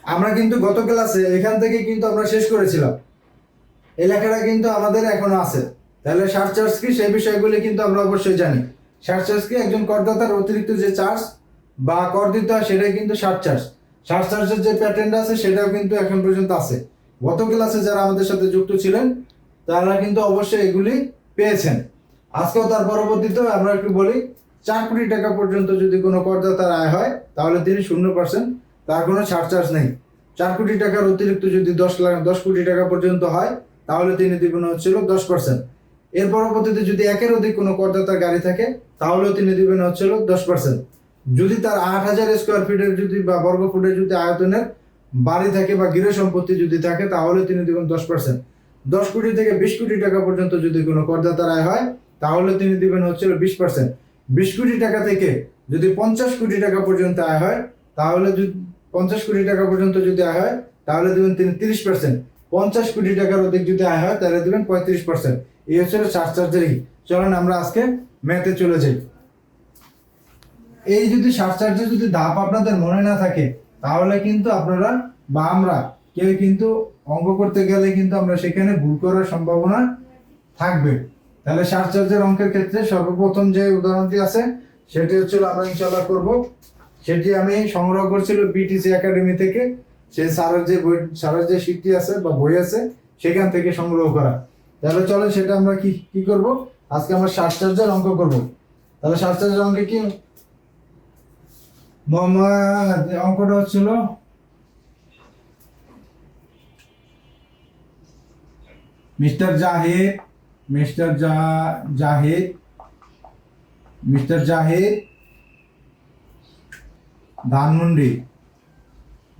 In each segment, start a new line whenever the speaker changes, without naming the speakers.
আমরা কিন্তু গত ক্লাসে এখান থেকে কিন্তু আমরা শেষ করেছিলাম, এই লেখাটা কিন্তু আমাদের এখনো আছে। তাহলে সারচার্জ কি, সেই বিষয়গুলি কিন্তু আমরা অবশ্যই জানি। সারচার্জ কি, একজন করদাতার অতিরিক্ত যে চার্জ বা কর দিতে হয় সেটাই কিন্তু সারচার্জ। সারচার্জের যে প্যাটার্নটা আছে সেটাও কিন্তু এখন পর্যন্ত আছে। গত ক্লাসে যারা আমাদের সাথে যুক্ত ছিলেন তারা কিন্তু অবশ্যই এগুলি পেয়েছেন। আজকেও তার পরবর্তীতে আমরা একটু বলি, 4 কোটি টাকা পর্যন্ত যদি কোনো করদাতার আয় হয় তাহলে তিনি 0%, তার কোনো সারচার্জ নেই। 4 কোটি টাকার অতিরিক্ত যদি 10 কোটি টাকা পর্যন্ত হয় তাহলে তিনি দিবেন হচ্ছিল 10%। এর পরবর্তীতে যদি একের অধিক কোনো করদাতার গাড়ি থাকে তাহলেও তিনি দিবেন হচ্ছিল 10%। যদি তার 8,000 স্কোয়ার ফিটের যদি বা বর্গ ফুটের যদি আয়তনের বাড়ি থাকে বা গৃহ সম্পত্তি যদি থাকে তাহলে তিনি দিবেন 10%। 10 কোটি থেকে 20 কোটি টাকা পর্যন্ত যদি কোনো করদাতার আয় হয় তাহলে তিনি দিবেন হচ্ছিল 20%। 20 কোটি টাকা থেকে যদি 50 কোটি টাকা পর্যন্ত আয় হয় তাহলে 50 কোটি টাকা পর্যন্ত যদি আয় হয় তাহলে দিবেন তিনি 30%। 50 কোটি টাকার অধিক যদি আয় হয় তাহলে দিবেন 35%। এই হচ্ছে সারচার্জের। চলেন আমরা আজকে ম্যাথে চলে যাই। এই যদি সারচার্জের যদি ধাপ আপনাদের মনে না থাকে তাহলে কিন্তু আপনারা বা আমরা কেউ কিন্তু অঙ্ক করতে গেলে কিন্তু আমরা সেখানে ভুল করার সম্ভাবনা থাকবে। তাহলে সারচার্জের অঙ্কের ক্ষেত্রে সর্বপ্রথম যে উদাহরণটি আছে সেটি হচ্ছে আমরা ইনশাআল্লাহ করব। সেটি আমি সংগ্রহ করছিল বিটিসি একাডেমি থেকে, সেই স্যারের যে শীটটি আছে বা বই আছে সেখান থেকে সংগ্রহ করা। তাহলে চলেন সেটা আমরা কি করব, আজকে আমরা সারচার্জের অঙ্ক করব। তাহলে সারচার্জের অঙ্কে কি অঙ্কটা হচ্ছিল মিস্টার জাহিদ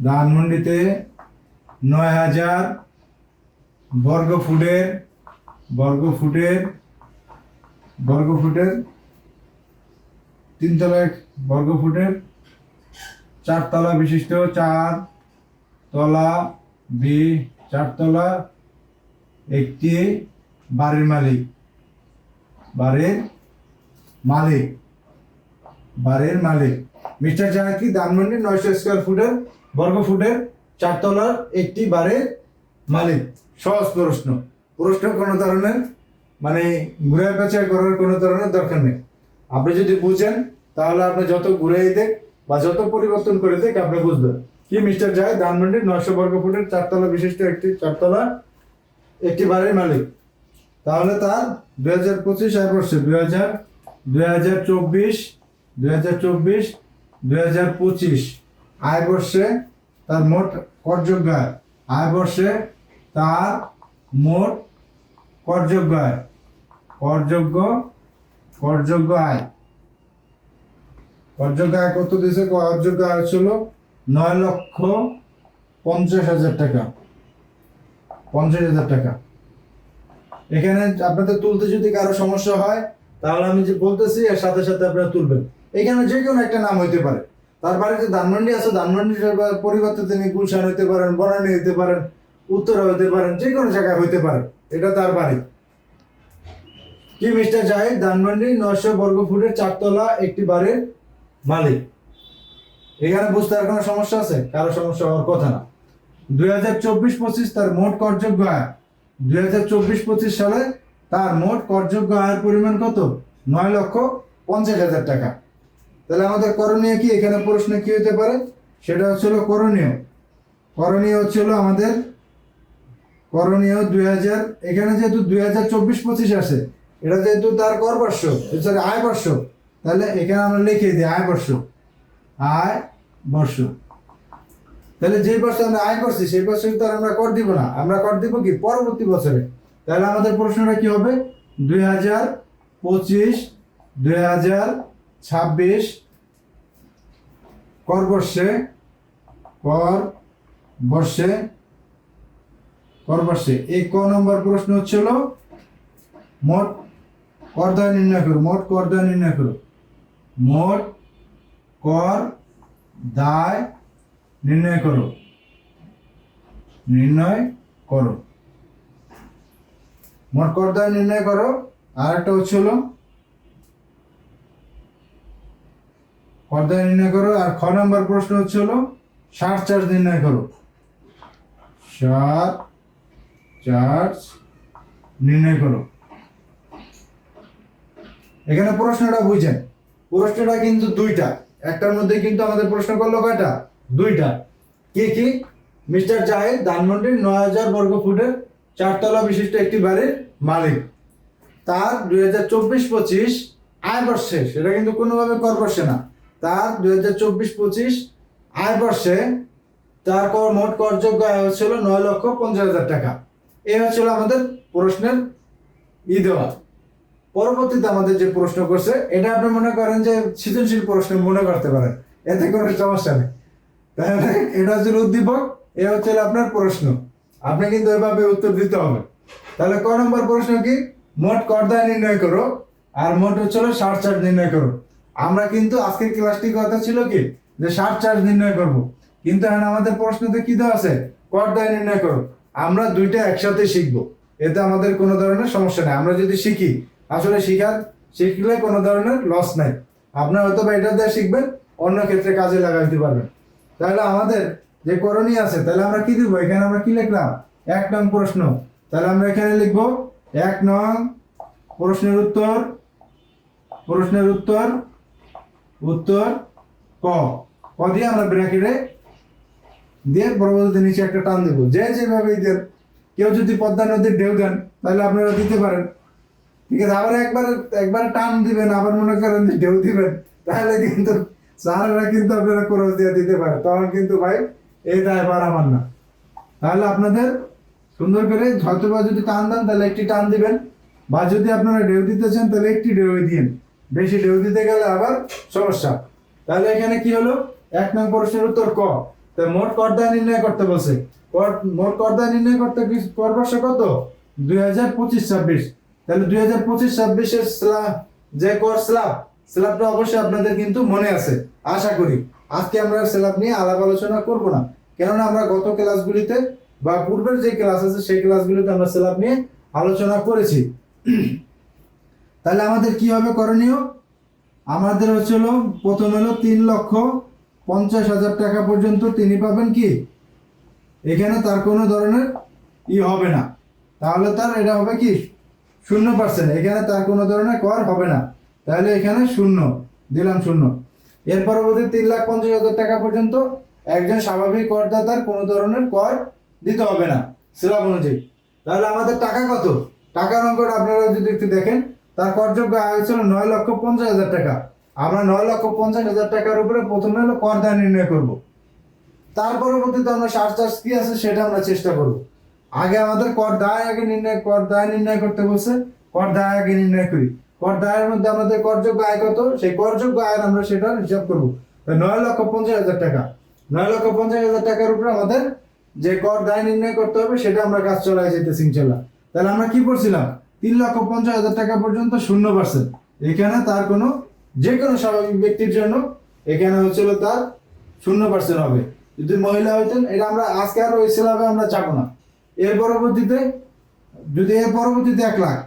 ধানমন্ডিতে 9,000 বর্গ ফুটের 3 তলা বর্গ ফুটের 4 তলা বিশিষ্ট 4 তলা 4 তলা একটি বাড়ির মালিক মিস্টার জাহিদ কি ধানমন্ডি 900 স্কোয়ার ফুটের বর্গ ফুটের 4 তলার একটি বাড়ির মালিক। সহজ প্রশ্ন কোনো ধরনের মানে ঘুরে পেঁচাই করার কোনো ধরনের দরকার নেই। আপনি যদি বুঝেন তাহলে আপনি যত ঘুরে দেখ বা যত পরিবর্তন করে দেখ আপনি বুঝবেন কি মিস্টার জাহিদ ধানমন্ডি 900 বর্গ ফুটের 4 তলা বিশিষ্ট একটি 4 তলা একটি বাড়ির মালিক। তাহলে তার 2025 আয় বর্ষে 2024-2025 আয় বর্ষে তার মোট করযোগ্য আয় বর্ষে তার মোট করযোগ্য আয় কত দিয়েছে? করযোগ্য আয় ছিল 9,50,000 টাকা। 50,000 টাকা। এখানে আপনাদের তুলতে যদি কারো সমস্যা হয় তাহলে আমি যে বলতেছি এর সাথে সাথে আপনারা তুলবেন। এখানে যে কোনো একটা নাম হইতে পারে। তার বাড়িতে ধানমন্ডি আছে, ধানমন্ডির পরিবর্তে তিনি গুলশান হইতে পারেন, বনানী হইতে পারেন, উত্তরা হইতে পারেন, যে কোনো জায়গায় হইতে পারে, এটা তার বাড়ি। কি মিস্টার জাহিদ ধানমন্ডি 900 বর্গ ফুটের 4 তলা একটি বাড়ির মালিক। এখানে বুঝতে আর কোনো সমস্যা আছে? কারো সমস্যা হওয়ার কথা না। 2024-25 তার মোট করযোগ্য আয়, 2024-25 সালে তার মোট করযোগ্য আয়ের পরিমাণ কত? 9,50,000 টাকা। তাহলে আমাদের করণীয় কি? এখানে প্রশ্ন কি হতে পারে সেটা হচ্ছিল করণীয় হচ্ছিল আমাদের 2000, এখানে যেহেতু 2024-25 আসে, এটা যেহেতু তার কর বর্ষ, আয় বর্ষ, তাহলে এখানে আমরা লিখে দিই আয় বর্ষ। তাহলে যে বছর আমরা আয় করছি সেই বছর তো আমরা কর দিব না, আমরা কর দিব কি পরবর্তী বছরে। তাহলে আমাদের প্রশ্নটা কি হবে? 2025-2026 কর বর্ষে এই ক নম্বর প্রশ্ন হচ্ছিল মোট করদায় নির্ণয় করো। মোট কর দায় নির্ণয় করো। মোট কর দায় নির্ণয় করো। মোট কর দায় নির্ণয় করো। আর একটা হচ্ছিল কর দায় নির্ণয় করো। আর খ নম্বর প্রশ্ন হচ্ছিল সারচার্জ নির্ণয় করো। সারচার্জ নির্ণয় করো। এখানে প্রশ্নটা বুঝেন, প্রশ্নটা কিন্তু দুইটা, একটার মধ্যে কিন্তু আমাদের প্রশ্ন করলো কয়টা? দুইটা। কি কি? মিস্টার জাহিদ ধানমন্ডির 9000 বর্গ ফুটের 4 তলা বিশিষ্ট একটি বাড়ির মালিক। তার 2024-25 আয় বর্ষে, সেটা কিন্তু কোনোভাবে কর বর্ষে না, তার 2024-25 আয় বর্ষে তার মোট করযোগ্য আয় হচ্ছিল 9,50,000 টাকা। এই হচ্ছিল আমাদের প্রশ্নের দেওয়া। পরবর্তীতে আমাদের যে প্রশ্ন করছে, এটা আপনি মনে করেন যে সৃজনশীল প্রশ্ন মনে করতে পারেন, এতে কোনো সমস্যা নেই। তাহলে এটা হচ্ছে উদ্দীপক, এ হচ্ছে আপনার প্রশ্ন, আপনি কিন্তু এভাবে উত্তর দিতে হবে। তাহলে ক নম্বর প্রশ্ন কি? মোট করদায় নির্ণয় করো, আর মোট হচ্ছিল সারচার্জ নির্ণয় করো। আমরা কিন্তু আজকের ক্লাসটি কথা ছিল কি যে সারচার্জ নির্ণয় করব, কিন্তু এখন আমাদের প্রশ্নতে কি দেওয়া আছে? করদায় নির্ণয় করো। আমরা দুইটা একসাথে শিখবো, এতে আমাদের কোনো ধরনের সমস্যা নেই। আমরা যদি শিখি, আসলে শিখলে কোনো ধরনের লস নাই। আপনার হয়তো বা এটা দিয়ে শিখবেন, অন্য ক্ষেত্রে কাজে লাগাইতে পারবেন। তাহলে আমাদের যে করণীয় আছে, তাহলে আমরা কি দিব? এখানে আমরা কি লিখলাম? 1 নং প্রশ্ন। তাহলে আমরা এখানে লিখবো 1 নং প্রশ্নের উত্তর, উত্তর ক। ক দিয়ে আমরা ব্র্যাকেটে দিয়ে পরবর্তীতে নিচে একটা টান দেবো, যেভাবে দেন। কেউ যদি পদ্মা নদীর ঢেউ দেন, তাহলে আপনারা দিতে পারেন, ঠিক আছে। আবার একবার টান দিবেন, আবার মনে করেন যে ঢেউ দিবেন, তাহলে কিন্তু স্যাররা কিন্তু আপনারা খরচ দিয়ে দিতে পারে, তখন কিন্তু ভাই এই দায়ভার আমার না। তাহলে আপনাদের সুন্দর করে হয়তো বা যদি টান দেন, তাহলে একটি টান দিবেন, বা যদি আপনারা ঢেউ দিতে চান, তাহলে একটি ঢেউ দিন। বেশি ঢেউ দিতে গেলে আবার সমস্যা। তাহলে এখানে কি হলো? 1 নং প্রশ্নের উত্তর ক। তাই মোট করদায় নির্ণয় করতে বলছে। মোট করদায় নির্ণয় করতে কর বর্ষ কত? 2025-26। তাহলে 2025-26-এর যে কর স্ল্যাবটা অবশ্যই আপনাদের কিন্তু মনে আছে আশা করি। আজকে আমরা স্ল্যাব নিয়ে আলাপ আলোচনা করব না, কেননা আমরা গত ক্লাসগুলিতে বা পূর্বের যে ক্লাস আছে সেই ক্লাসগুলিতে আমরা স্ল্যাব নিয়ে আলোচনা করেছি। তাহলে আমাদের কি হবে করণীয়? আমাদের হচ্ছিল প্রথম হলো 3,50,000 টাকা পর্যন্ত তিনি পাবেন কি, এখানে তার কোনো ধরনের হবে না, তাহলে তার এটা হবে কি 0%। এখানে তার কোনো ধরনের কর হবে না, তাহলে এখানে 0 দিলাম, 0। এর পরবর্তী 3,50,000 টাকা পর্যন্ত একজন স্বাভাবিক করদাতার কোনো ধরনের কর দিতে হবে না স্ল্যাব অনুযায়ী। তাহলে আমাদের টাকা কত? টাকার অঙ্কটা আপনারা যদি একটু দেখেন, তার করযোগ্য আয় হচ্ছিল 9,50,000 টাকা। আমরা 9,50,000 টাকার উপরে প্রথমে হলো করদায় নির্ণয় করব, তার পরবর্তীতে আমরা সারচার্জ কি আছে সেটা আমরা চেষ্টা করব। আগে আমাদের কর দায় নির্ণয় করতে বলছে, কর দায় আগে নির্ণয় করি। কর দায়ের মধ্যে আমাদের করযোগ্য আয় কত, সেই করযোগ্য আয় আমরা সেটা হিসাব করবো। 9,50,000 টাকা, 9,50,000 টাকার উপরে আমাদের যে কর দায় নির্ণয় করতে হবে, সেটা আমরা কাজ চলাই যেতেছি ইনশাল্লাহ। তাহলে আমরা কি পড়ছিলাম? 3,50,000 টাকা পর্যন্ত 0%। এখানে তার কোনো যে কোনো স্বাভাবিক ব্যক্তির জন্য এখানে হচ্ছিল তার 0% হবে। যদি মহিলা হইতেন, এটা আমরা আজকে আর ওই স্ল্যাবে আমরা যাবো না। এর পরবর্তীতে 1 লাখ,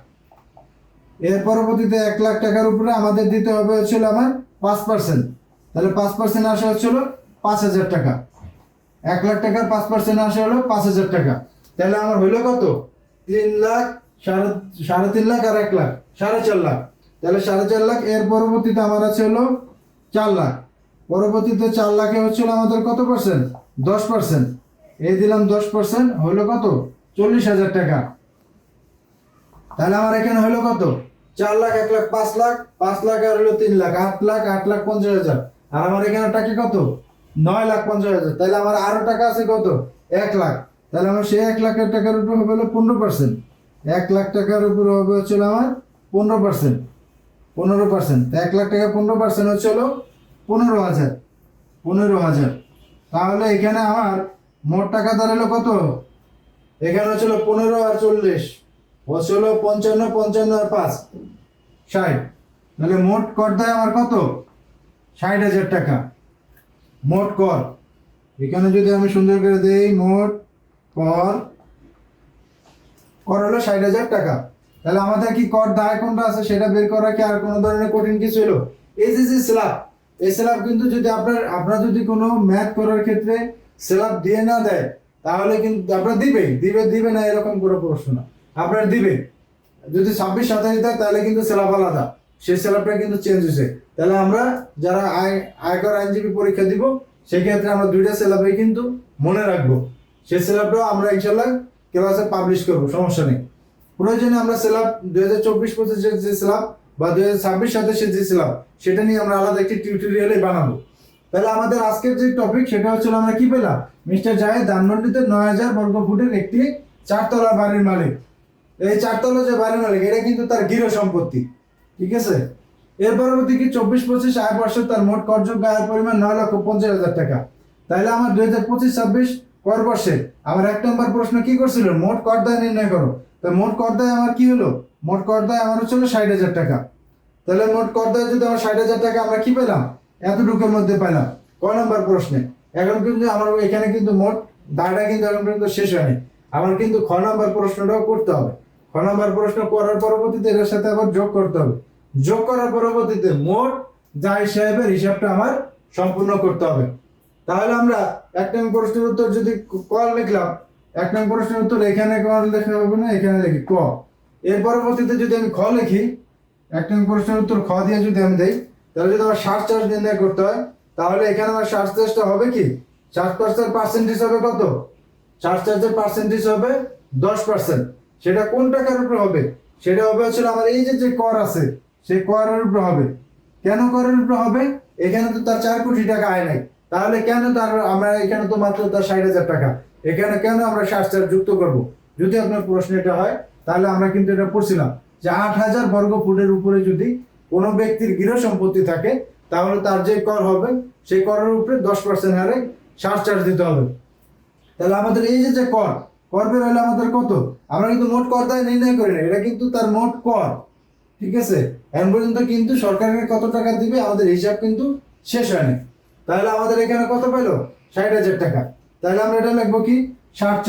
এর পরবর্তীতে 1 লাখ টাকার উপরে আমাদের দিতে হবে হচ্ছিল আমার 5%। তাহলে 5% আসে হচ্ছিল 5,000 টাকা। 1 লাখ টাকার 5% আসে হলো 5,000 টাকা। তাহলে আমার হইলো কত? 3 লাখ, 3.5 লাখ আর 1 লাখ, 4.5 লাখ। তাহলে 4.5 লাখ। এর পরবর্তীতে আমার আছে হলো 4 লাখ। পরবর্তীতে 4 লাখে হচ্ছিল আমাদের কত পার্সেন্ট? 10%। এই দিলাম 10%, হইলো কত? 40,000 টাকা। তাহলে আমার এখানে হইলো কত? 4 লাখ, 1 লাখ, 5 লাখ, 5 লাখ আর হলো 3 লাখ, 8 লাখ, 8,50,000। আর আমার এখানে টাকা কত? 9,50,000। তাহলে আমার আরো টাকা আছে কত? 1 লাখ। তাহলে আমার সেই 1 লাখের টাকার উপর হবে হলো 15%। 1 লাখ টাকার উপর হবে হচ্ছিল আমার 15%। 15%, 1 লাখ টাকা 15% হচ্ছে হলো 15,000। 15,000। তাহলে এখানে আমার মোট টাকা দাঁড়ালো কত? এখানে হচ্ছিল 15 আর 40 হচ্ছিল 55, 55 আর 5 60। তাহলে মোট কর দেয় আমার কত? 60,000 টাকা মোট কর। এখানে যদি আমি সুন্দর করে দেই, মোট কর হলো 60,000 টাকা। তাহলে আমাদের কি কর দায় কোনটা আছে সেটা বের করা কি আর কোনো ধরনের কঠিন কিছু হলো? এই যে স্ল্যাব, এই স্ল্যাব কিন্তু যদি আপনার যদি কোনো ম্যাথ করার ক্ষেত্রে স্ল্যাব দিয়ে না দেয়, তাহলে কিন্তু আপনার দিবে না এরকম কোনো প্রশ্ন না, আপনার দিবে। যদি 26-27 দেয় তাহলে কিন্তু স্ল্যাব আলাদা, সেই স্ল্যাবটা কিন্তু চেঞ্জ হয়েছে। তাহলে আমরা যারা আয়কর আইনজীবী পরীক্ষা দিব, সেক্ষেত্রে আমরা দুইটা স্ল্যাবই কিন্তু মনে রাখবো। সেই স্ল্যাবটাও আমরা ইনশাল্লাহ ক্লাসে পাবলিশ করবো, সমস্যা নেই। প্রয়োজনে আমরা স্ল্যাব 2024-25 যে স্ল্যাব বা 2026-27 যে স্ল্যাব, সেটা নিয়ে আমরা আলাদা একটি টিউটোরিয়ালে বানাবো। তাহলে আমাদের আজকের যে টপিক সেটা হচ্ছিল আমরা কি পেলাম, মিস্টার জাহেদ ধানমন্ডিতে 9000 বর্গ ফুটের একটি 4 তলা বাড়ির মালিক। এই 4 তলা যে বাড়ির মালিক, এটা কিন্তু তার গৃহ সম্পত্তি, ঠিক আছে। এর পরবর্তী কি 24-25 আয় বর্ষে তার মোট করযোগ্য আয়ের পরিমাণ 9,50,000 টাকা। তাহলে আমার 2025-26 কর বর্ষে আমার 1 নম্বর প্রশ্ন কি করছিল, মোট কর দায় নির্ণয় করো। তো মোট কর দায় আমার কি হলো, মোট কর দায় আমার হচ্ছিল 60,000 টাকা। তাহলে মোট কর দায় যদি আমার 60,000 টাকা, আমরা কি পেলাম, এতটুকুর মধ্যে পেলাম ক নম্বর প্রশ্নে। এখন কিন্তু আমার এখানে কিন্তু মোট দায়টা কিন্তু এখন পর্যন্ত শেষ হয়নি, আমার কিন্তু খ নম্বর প্রশ্নটাও করতে হবে। খ নম্বর প্রশ্ন করার পরবর্তীতে এর সাথে আবার যোগ করতে হবে, যোগ করার পরবর্তীতে মোট দায় সাহেবের হিসাবটা আমার সম্পূর্ণ করতে হবে। তাহলে আমরা 1 নং প্রশ্নের উত্তর যদি ক লিখলাম, 1 নং প্রশ্নের উত্তর এখানে ক লেখা হবে না, এখানে লিখি ক। এর পরবর্তীতে যদি আমি খ লিখি, 1 নং প্রশ্নের উত্তর খ দিয়ে যদি আমি দেই, তাহলে যদি আমার সার্চ চার্জ নির্ণয় করতে হয়, তাহলে এখানে আমার সার্চ চার্জটা হবে কি, সার্চ চার্জের পার্সেন্টেজ হবে কত, সার্চ চার্জের পার্সেন্টেজ হবে 10%। সেটা কোন টাকার উপর হবে, সেটা হবে হচ্ছে আমার এই যে কর আছে, সেই করের উপর হবে। কেন করের উপর হবে, এখানে তো তার 4 কোটি টাকা আয় নাই, তাহলে কেন তার আমরা এখানে তো মাত্র তার 60,000 টাকা, এখানে কেন আমরা সার্চ চার্জ যুক্ত করব। যদি আপনার প্রশ্ন এটা হয়, তাহলে আমরা কিন্তু এটা পড়ছিলাম যে 8,000 বর্গ ফুটের উপরে যদি কোনো ব্যক্তির গৃহ সম্পত্তি থাকে, তাহলে তার যে কর হবে সেই করের উপরে 10% হারে সার্চ চার্জ দিতে হবে। তাহলে আমাদের এই যে কর বের হলে আমাদের কত, আমরা কিন্তু মোট কর দায় নির্ণয় করি না, এটা কিন্তু তার মোট কর, ঠিক আছে। এখন পর্যন্ত কিন্তু সরকারের কত টাকা দিবে আমাদের হিসাব কিন্তু শেষ হয়নি। তাহলে আমাদের এখানে কত পেলো, 60,000 টাকা। তাহলে আমরা এটা লিখবো কি, সার্চ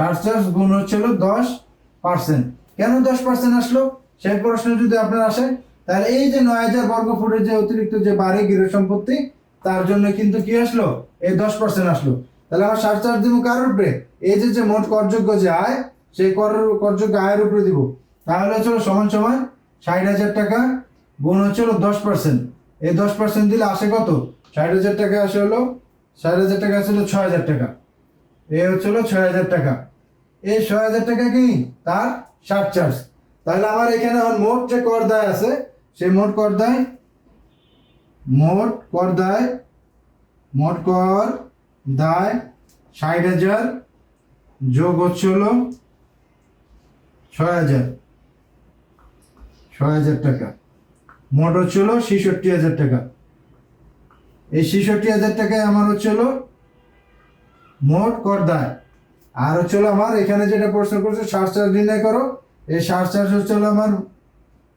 চার্জ গুণ হচ্ছিল 10%। কেন 10% আসলো, সেই প্রশ্ন যদি আপনার আসে, তাহলে এই যে 9,000 বর্গ ফুটের যে অতিরিক্ত যে বাড়ি গৃহ সম্পত্তি, তার জন্য কিন্তু কি আসলো, এই 10% আসলো। তাহলে আমার সার্চ চার্জ দিব কার উপরে, এই যে মোট করযোগ্য যে আয়, সেই করযোগ্য আয়ের উপরে দিব। তাহলে হচ্ছিল সমান 60,000 টাকা গুণ হচ্ছিল 10%। এই 10% দিলে আসে কত, 60,000 টাকা আসে হলো 60,000 টাকা আসলে 6,000 টাকা। এই হচ্ছিল 6,000 টাকা। এই 6,000 টাকা কি তার সার্চ চার্জ। তাহলে আমার এখানে এখন মোট যে কর দায় আছে, সেই মোট কর দায় 60,000 যোগ হচ্ছে হলো 6,000 টাকা, মোট হচ্ছে হলো 66,000 টাকা। এই 66,000 টাকায় আমার হচ্ছে হলো মোট কর দায়। আর হচ্ছে হলো আমার এখানে যেটা প্রশ্ন করছে সার্চ চার্জ নির্ণয় করো, এই সার্চ চার্জ হচ্ছে হলো আমার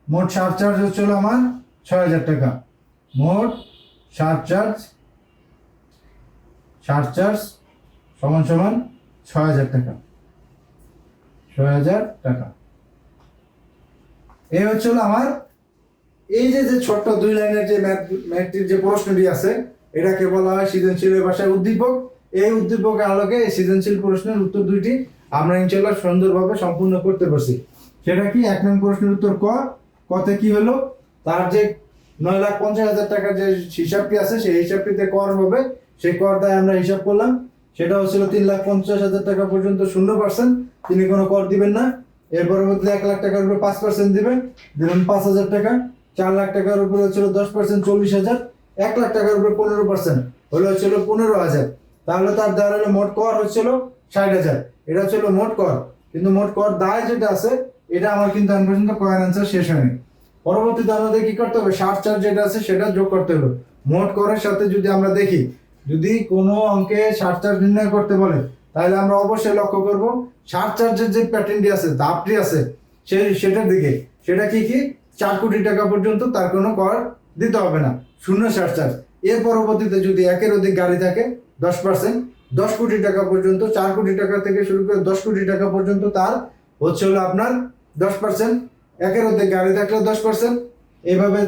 মোট সার্চ চার্জ হচ্ছে হলো আমার 6,000 টাকা। মোট সার্চ চার্জ সমান 6,000 টাকা, 6,000 টাকা। এই হচ্ছে হলো আমার এই যে ছোট্ট 2 লাইনের যে ম্যাথটির যে প্রশ্নটি আছে, এটাকে বলা হয় সৃজনশীলের ভাষায় উদ্দীপক। এই উদ্দীপকের আলোকে এই সৃজনশীল প্রশ্নের উত্তর দুইটি আমরা ইনশাআল্লাহ সুন্দরভাবে সম্পূর্ণ করতে পারছি। সেটা কি, 1 নং প্রশ্নের উত্তর কতে কি হলো, তার যে 9,50,000 টাকার যে হিসাবটি আছে, সেই হিসাবটিতে কর হবে, সেই কর দায় আমরা হিসাব করলাম। সেটা হচ্ছিল 3,50,000 টাকা পর্যন্ত 0%, তিনি কোনো কর দিবেন না। এর পরবর্তীতে 1 লাখ টাকার উপরে 5% দিবেন, 5,000 টাকা। 4 লাখ টাকার উপরে হচ্ছিল 10% 40,000, 1 লাখ টাকার উপরে 15% হলে হচ্ছিল 15,000। তাহলে তার দ্বারা হলো মোট কর হচ্ছিল 60,000। এটা হচ্ছিল মোট কর, কিন্তু মোট কর দায় যেটা আছে, এটা আমার কিন্তু এখন পর্যন্ত কয়েন আনসার শেষ হয়নি। পরবর্তীতে আমাদের কি করতে হবে, সার্চ চার্জ যেটা আছে সেটা যোগ করতে হলো। মোট করের সাথে যদি আমরা দেখি, যদি কোনো অঙ্কে সার্চ চার্জ নির্ণয় করতে বলে, তাহলে আমরা অবশ্যই লক্ষ্য করব সার্চ চার্জের যে প্যাটার্নটি আছে, ধাপটি আছে, সেটার দিকে। সেটা কি 4 কোটি টাকা পর্যন্ত তার কোনো কর দিতে হবে না, শূন্য সার্চ চার্জ। এর পরবর্তীতে যদি 1-এর অধিক গাড়ি থাকে 10%, 10 কোটি টাকা পর্যন্ত, 4 কোটি টাকা থেকে শুরু করে 10 কোটি টাকা পর্যন্ত তার হচ্ছে হলো আপনার 10%। 1-এর অধিক গাড়ি থাকলে 10%, এইভাবে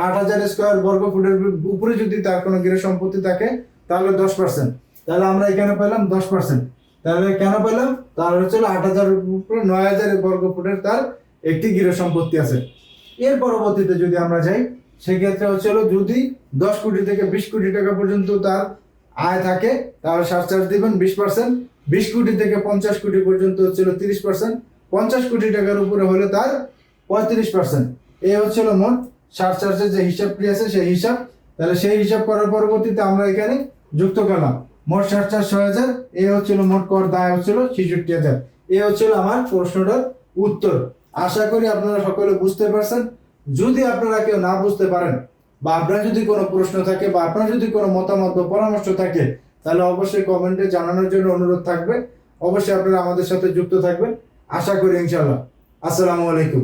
8,000 স্কোয়ার বর্গ ফুটের উপরে যদি তার কোনো গৃহ সম্পত্তি থাকে তাহলে 10%। তাহলে আমরা এখানে পেলাম 10%। তাহলে কেন পেলাম? তার হচ্ছে 8,000 উপরে 9,000 বর্গ ফুটের তার একটি গৃহ সম্পত্তি আছে। এর পরবর্তীতে যদি আমরা যাই, সেক্ষেত্রে হচ্ছে যদি 10 কোটি থেকে 20 কোটি টাকা পর্যন্ত তার আয় থাকে তাহলে সারচার্জ দিবেন 20%। 20 কোটি থেকে 50 কোটি পর্যন্ত হচ্ছে 30%। 50 কোটি টাকার উপরে হলে তার 35%। এই হচ্ছে মোট সারচার্জের যে হিসাবটি আছে সেই হিসাব। তাহলে সেই হিসাব করার পরবর্তীতে আমরা এখানে যুক্ত করলাম মোট সারচার্জ 6,000। এই হচ্ছিল মোট কর দায় হচ্ছিল 66,000। এই হচ্ছিল আমার প্রশ্নটার উত্তর। আশা করি আপনারা সকলে বুঝতে পারছেন। যদি আপনারা কেউ না বুঝতে পারেন বা আপনার যদি কোনো প্রশ্ন থাকে বা আপনার যদি কোনো মতামত বা পরামর্শ থাকে তাহলে অবশ্যই কমেন্টে জানানোর জন্য অনুরোধ থাকবে। অবশ্যই আপনারা আমাদের সাথে যুক্ত থাকবেন, আশা করি ইনশাআল্লাহ। আসসালামু আলাইকুম।